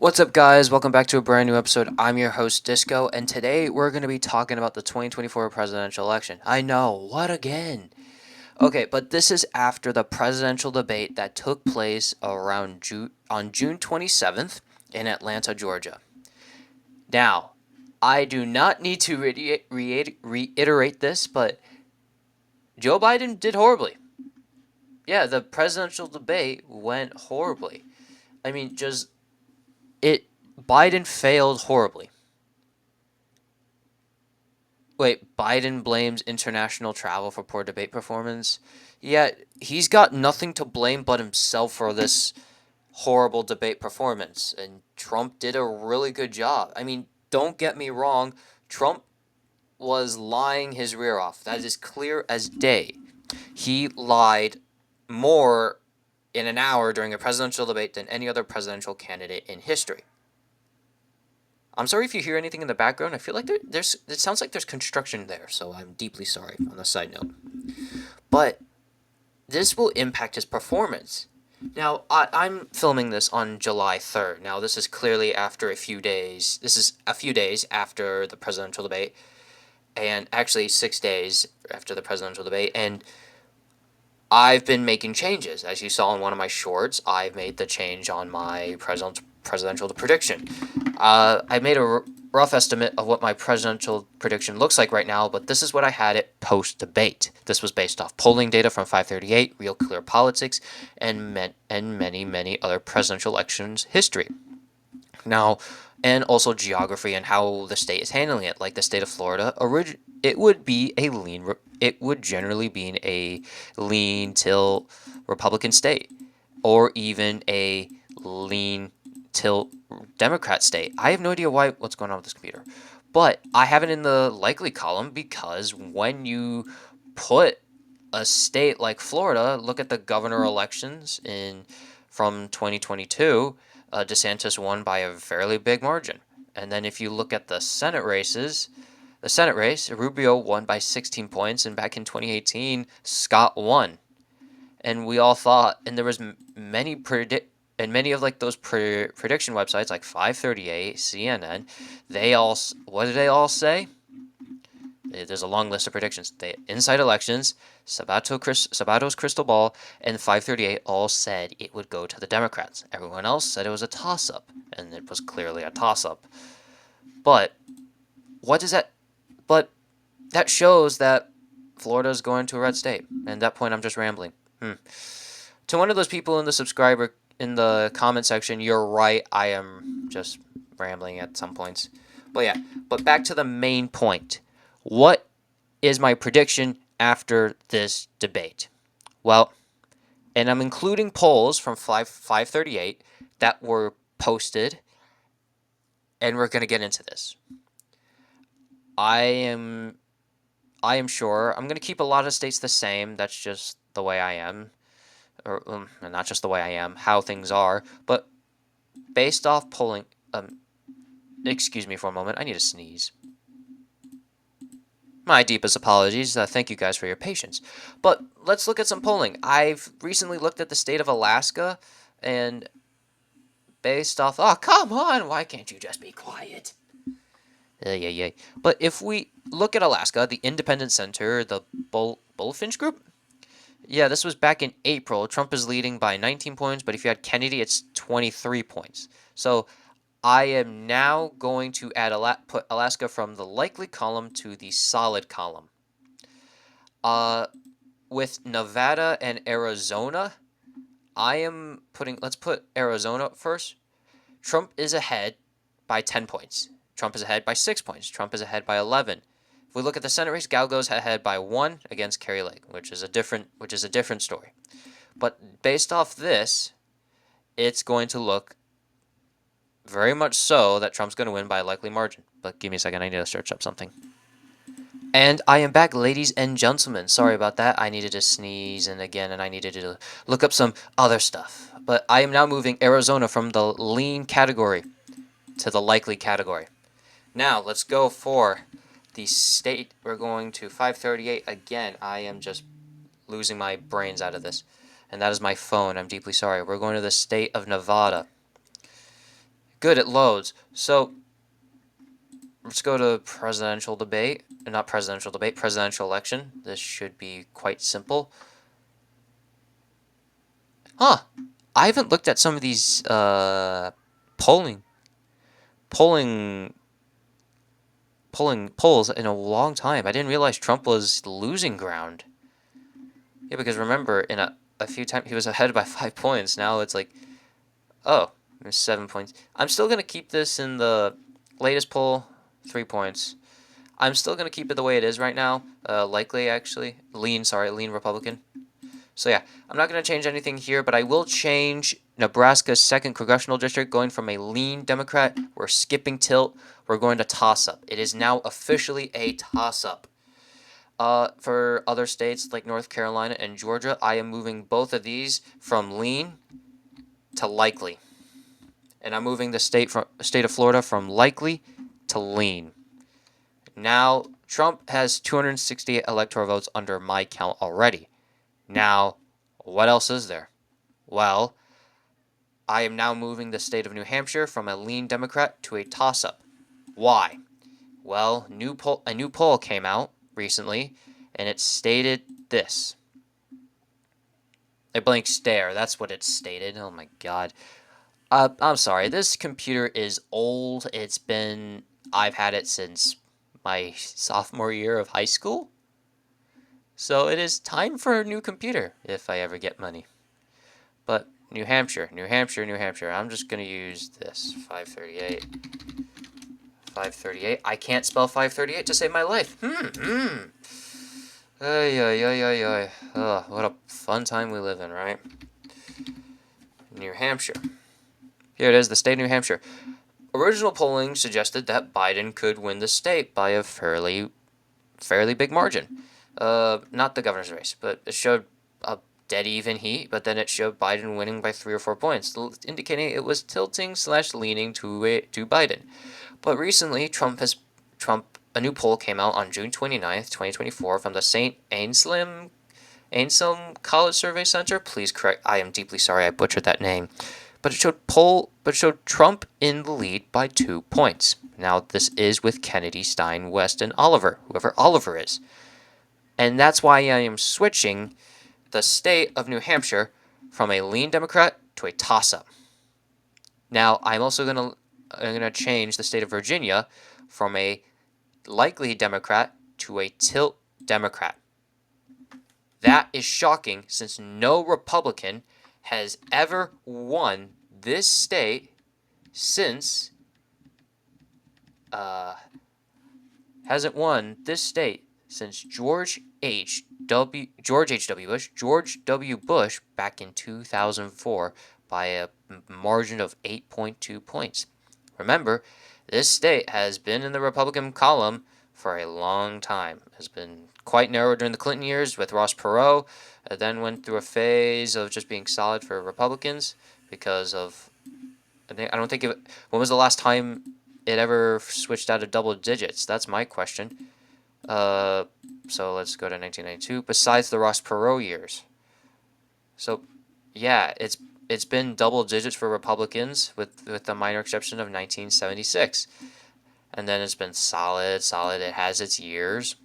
What's up, guys? Welcome back to a brand new episode. I'm your host, Disco, and today we're going to be talking about the 2024 presidential election. I know, what again? Okay, but this is after the presidential debate that took place on June 27th in Atlanta, Georgia. Now, I do not need to reiterate this, but Joe Biden did horribly. Yeah, the presidential debate went horribly. I mean, just it. Biden failed horribly. Wait, Biden blames international travel for poor debate performance. Yet he's got nothing to blame but himself for this horrible debate performance. And Trump did a really good job. I mean, don't get me wrong, Trump was lying his rear off. That is clear as day. He lied more in an hour during a presidential debate than any other presidential candidate in history. I'm sorry if you hear anything in the background. I feel like there's it sounds like there's construction there, so I'm deeply sorry on the side note. But this will impact his performance. Now, I'm filming this on July 3rd. Now, this is clearly after a few days. This is a few days after the presidential debate, and actually 6 days after the presidential debate. And I've been making changes. As you saw in one of my shorts, I've made the change on my presidential prediction. I made a rough estimate of what my presidential prediction looks like right now, but this is what I had it post-debate. This was based off polling data from 538, Real Clear Politics, and many other presidential elections history. Now, and also geography and how the state is handling it. Like the state of Florida, it would be a it would generally be a lean till Republican state, or even a lean till Democrat state. I have no idea what's going on with this computer, but I have it in the likely column because when you put a state like Florida, look at the governor elections in from 2022. DeSantis won by a fairly big margin, and then if you look at the Senate race, Rubio won by 16 points, and back in 2018, Scott won, and we all thought, and there was many of like those prediction websites like 538, CNN, what did they all say? There's a long list of predictions. Inside Elections, Sabato's Crystal Ball, and 538 all said it would go to the Democrats. Everyone else said it was a toss-up, and it was clearly a toss-up. But what does that? But that shows that Florida is going to a red state. And at that point, I'm just rambling. To one of those people in the comment section, you're right. I am just rambling at some points. But yeah. But back to the main point. What is my prediction after this debate? Well, and I'm including polls from 538 that were posted, and we're going to get into this. I am sure I'm going to keep a lot of states the same. That's just the way I am. Or not just the way I am, how things are, but based off polling. Excuse me for a moment. I need to sneeze. My deepest apologies. Thank you guys for your patience. But let's look at some polling. I've recently looked at the state of Alaska, and based off. Oh, come on! Why can't you just be quiet? Yeah. But if we look at Alaska, the Independent Center, the Bullfinch Group. Yeah, this was back in April. Trump is leading by 19 points, but if you add Kennedy, it's 23 points. So I am now going to put Alaska from the likely column to the solid column. With Nevada and Arizona, let's put Arizona first. Trump is ahead by 10 points. Trump is ahead by 6 points. Trump is ahead by 11. If we look at the Senate race, Gal goes ahead by 1 against Kari Lake, which is a different story. But based off this, it's going to look very much so that Trump's going to win by a likely margin. But give me a second, I need to search up something. And I am back, ladies and gentlemen. Sorry about that. I needed to sneeze and I needed to look up some other stuff. But I am now moving Arizona from the lean category to the likely category. Now, let's go for the state. We're going to 538 again. I am just losing my brains out of this. And that is my phone. I'm deeply sorry. We're going to the state of Nevada. Good, it loads. So let's go to presidential debate. Not presidential debate, presidential election. This should be quite simple. Huh. I haven't looked at some of these polling polling polls in a long time. I didn't realize Trump was losing ground. Yeah, because remember, in a few times he was ahead by 5 points. Now it's like, oh, there's 7 points. I'm still gonna keep this in the latest poll, 3 points. I'm still gonna keep it the way it is right now. Likely actually, lean Republican. So yeah, I'm not gonna change anything here, but I will change Nebraska's second congressional district, going from a lean Democrat. We're skipping tilt. We're going to toss up. It is now officially a toss up. For other states like North Carolina and Georgia, I am moving both of these from lean to likely, and I'm moving the state of Florida from likely to lean. Now Trump has 268 electoral votes under my count already. Now, what else is there? Well, I am now moving the state of New Hampshire from a lean Democrat to a toss-up. Why? Well, a new poll came out recently, and it stated this. A blank stare. That's what it stated. Oh my god. I'm sorry. This computer is old. I've had it since my sophomore year of high school. So it is time for a new computer if I ever get money. But New Hampshire, New Hampshire, New Hampshire. I'm just going to use this. 538. 538. I can't spell 538 to save my life. Ay, ay, ay, ay, ay. Ugh, what a fun time we live in, right? New Hampshire. Here it is, the state of New Hampshire. Original polling suggested that Biden could win the state by a fairly big margin. Not the governor's race, but it showed a dead even heat, but then it showed Biden winning by 3 or 4 points, indicating it was tilting / leaning to Biden. But recently, a new poll came out on June 29th, 2024 from the St. Anselm College Survey Center. Please correct, I am deeply sorry I butchered that name. But it showed Trump in the lead by 2 points. Now this is with Kennedy, Stein, West, and Oliver, whoever Oliver is. And that's why I am switching the state of New Hampshire from a lean Democrat to a toss-up. Now I'm gonna change the state of Virginia from a likely Democrat to a tilt Democrat. That is shocking, since no Republican has ever won this state since hasn't won this state since George W. Bush back in 2004 by a margin of 8.2 points. Remember, this state has been in the Republican column for a long time. It has been quite narrow during the Clinton years with Ross Perot. It then went through a phase of just being solid for Republicans because of, I don't think it. When was the last time it ever switched out of double digits? That's my question. So let's go to 1992. Besides the Ross Perot years, so yeah, it's been double digits for Republicans with the minor exception of 1976, and then it's been solid. It has its years,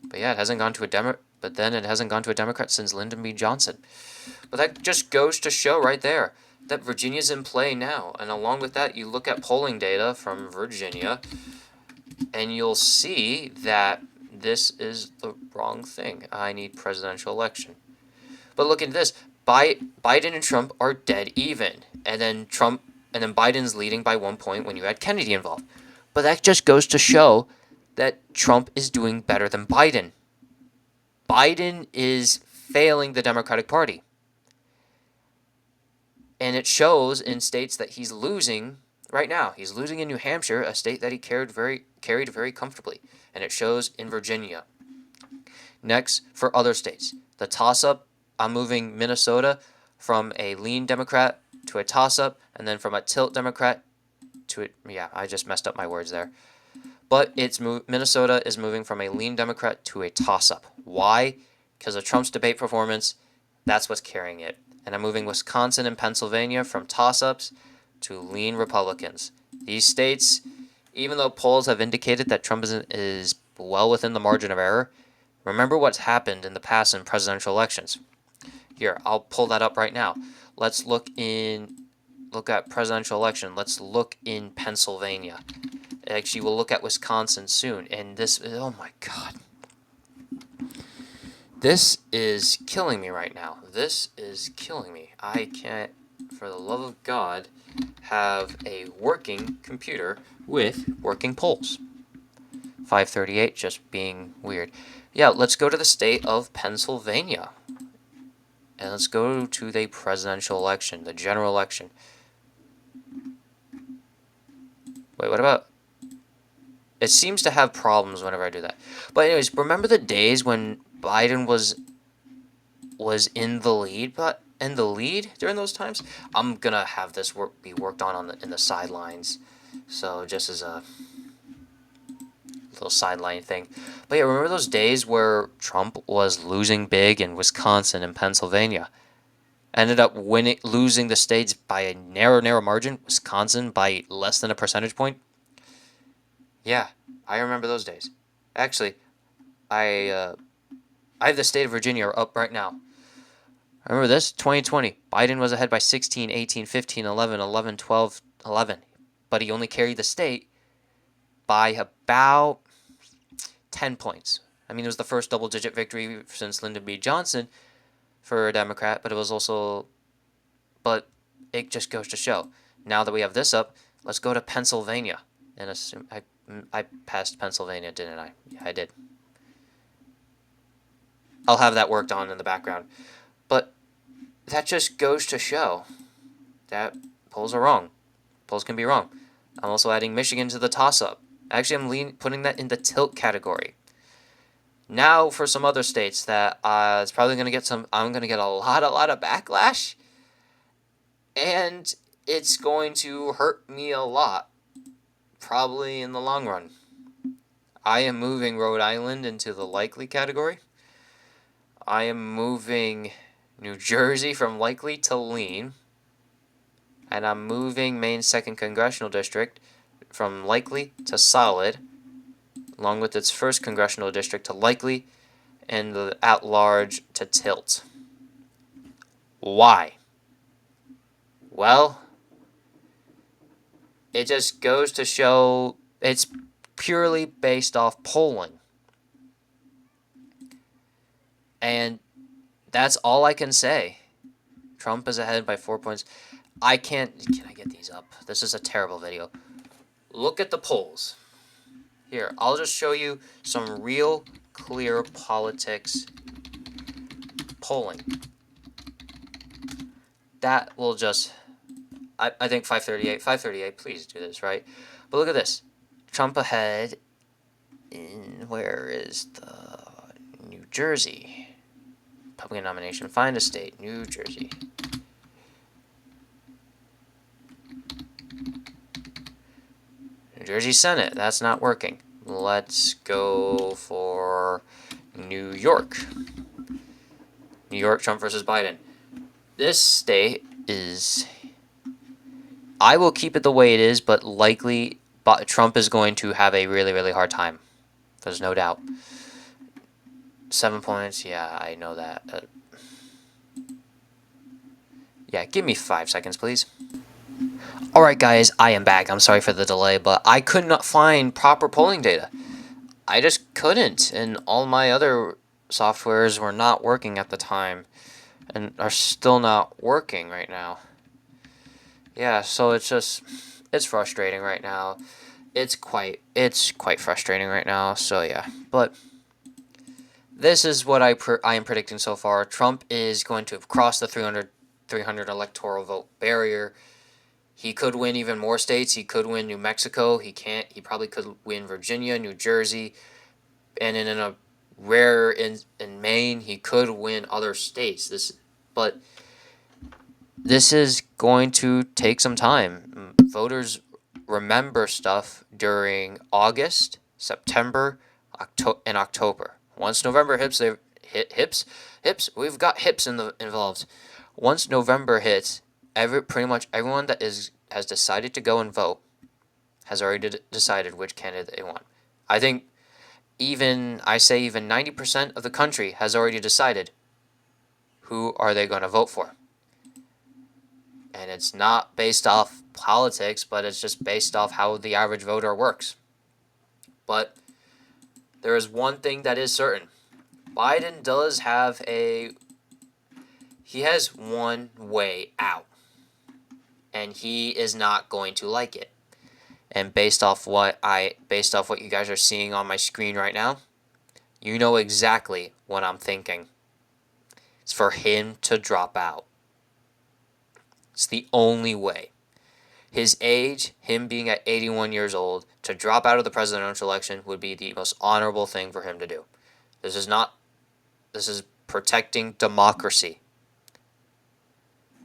but yeah, it hasn't gone to a Demo. But then it hasn't gone to a Democrat since Lyndon B. Johnson. But that just goes to show right there that Virginia's in play now. And along with that, you look at polling data from Virginia, and you'll see that this is the wrong thing. I need presidential election. But look at this. Biden and Trump are dead even. And then Biden's leading by 1 point when you had Kennedy involved. But that just goes to show that Trump is doing better than Biden. Biden is failing the Democratic Party. And it shows in states that he's losing right now. He's losing in New Hampshire, a state that he carried very comfortably. And it shows in Virginia. Next, for other states, the toss-up, I'm moving Minnesota from a lean Democrat to a toss-up, and then from a tilt Democrat to I just messed up my words there. But Minnesota is moving from a lean Democrat to a toss-up. Why? Because of Trump's debate performance. That's what's carrying it. And I'm moving Wisconsin and Pennsylvania from toss-ups to lean Republicans. These states, even though polls have indicated that Trump is well within the margin of error, remember what's happened in the past in presidential elections. Here, I'll pull that up right now. Let's look at presidential election. Let's look in Pennsylvania. Actually, we'll look at Wisconsin soon. And this, oh my God. This is killing me right now. This is killing me. I can't, for the love of God, have a working computer with working polls. 538 just being weird. Yeah, let's go to the state of Pennsylvania. And let's go to the presidential election, the general election. Wait, what about... It seems to have problems whenever I do that. But anyways, remember the days when Biden was in the lead, during those times? I'm gonna have this be worked on in the sidelines. So just as a little sideline thing. But yeah, remember those days where Trump was losing big in Wisconsin and Pennsylvania? Ended up losing the states by a narrow margin. Wisconsin by less than a percentage point. Yeah, I remember those days. Actually, I have the state of Virginia up right now. Remember this? 2020. Biden was ahead by 16, 18, 15, 11, 11, 12, 11. But he only carried the state by about 10 points. I mean, it was the first double-digit victory since Lyndon B. Johnson for a Democrat, but it was also... But it just goes to show. Now that we have this up, let's go to Pennsylvania. And assume I passed Pennsylvania, didn't I? Yeah, I did. I'll have that worked on in the background. But that just goes to show that polls are wrong. Polls can be wrong. I'm also adding Michigan to the toss-up. Actually, I'm putting that in the tilt category. Now for some other states that it's probably going to get I'm going to get a lot of backlash. And it's going to hurt me a lot. Probably in the long run. I am moving Rhode Island into the likely category. I am moving New Jersey from likely to lean. And I'm moving Maine's 2nd Congressional District from likely to solid, along with its 1st Congressional District to likely, and the at-large to tilt. Why? Well, it just goes to show it's purely based off polling. And that's all I can say. Trump is ahead by 4 points. Can I get these up? This is a terrible video. Look at the polls. Here, I'll just show you some real clear politics polling. That will just... I think 538, please do this, right? But look at this. Trump ahead in... Where is the... New Jersey. Republican nomination. Find a state. New Jersey. New Jersey Senate. That's not working. Let's go for New York. New York, Trump versus Biden. This state is... I will keep it the way it is, but likely Trump is going to have a really hard time. There's no doubt. 7 points. Yeah, I know that. Yeah, give me 5 seconds, please. Alright, guys, I am back. I'm sorry for the delay, but I could not find proper polling data. I just couldn't, and all my other softwares were not working at the time, and are still not working right now. Yeah, so it's frustrating right now. It's quite frustrating right now, so yeah. But this is what I am predicting so far. Trump is going to have crossed the 300 electoral vote barrier. He could win even more states. He could win New Mexico. He probably could win Virginia, New Jersey, and in a rare in Maine, he could win other states. But this is going to take some time. Voters remember stuff during August, September, and October. Once November hits, we've got hips involved. Once November hits, pretty much everyone that is has decided to go and vote has already decided which candidate they want. I think even 90% of the country has already decided who are they going to vote for. And it's not based off politics, but it's just based off how the average voter works. But there is one thing that is certain. Biden does have he has one way out. And he is not going to like it. And based off what you guys are seeing on my screen right now, you know exactly what I'm thinking. It's for him to drop out. It's the only way. His age, him being at 81 years old, to drop out of the presidential election would be the most honorable thing for him to do. This is protecting democracy.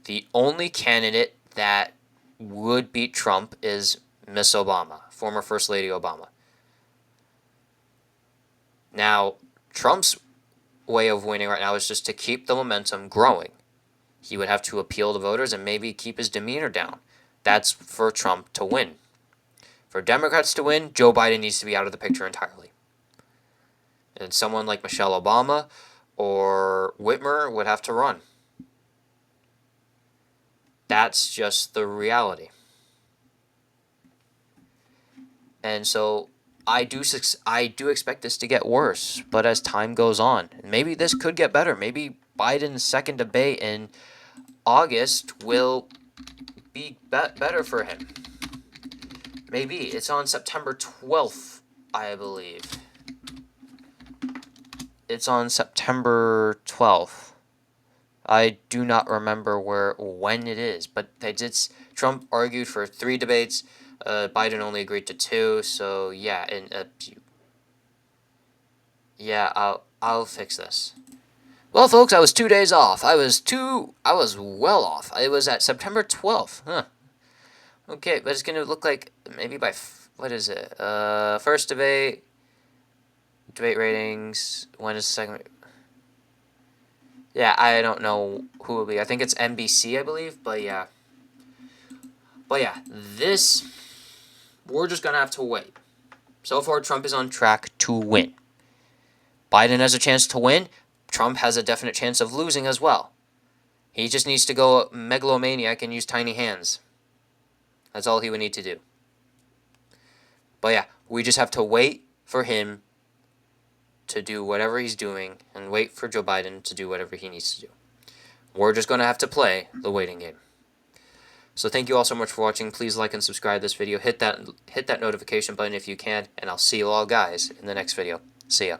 The only candidate that would beat Trump is Miss Obama, former First Lady Obama. Now, Trump's way of winning right now is just to keep the momentum growing. He would have to appeal to voters and maybe keep his demeanor down. That's for Trump to win. For Democrats to win, Joe Biden needs to be out of the picture entirely. And someone like Michelle Obama or Whitmer would have to run. That's just the reality. And so I do expect this to get worse, but as time goes on, maybe this could get better. Maybe Biden's second debate in August will be better for him. Maybe. It's on September 12th, I believe. It's on September 12th. I do not remember when it is, but Trump argued for 3 debates. Biden only agreed to 2, so yeah, I'll fix this. Well, folks, I was 2 days off. I was well off. I was at September 12th. Huh. Okay, but it's gonna look like maybe by what is it? First debate ratings. When is the second? Yeah, I don't know who will be. I think it's NBC, I believe. But yeah, this we're just gonna have to wait. So far, Trump is on track to win. Biden has a chance to win. Trump has a definite chance of losing as well. He just needs to go megalomaniac and use tiny hands. That's all he would need to do. But yeah, we just have to wait for him to do whatever he's doing and wait for Joe Biden to do whatever he needs to do. We're just going to have to play the waiting game. So thank you all so much for watching. Please like and subscribe this video. Hit that notification button if you can, and I'll see you all guys in the next video. See ya.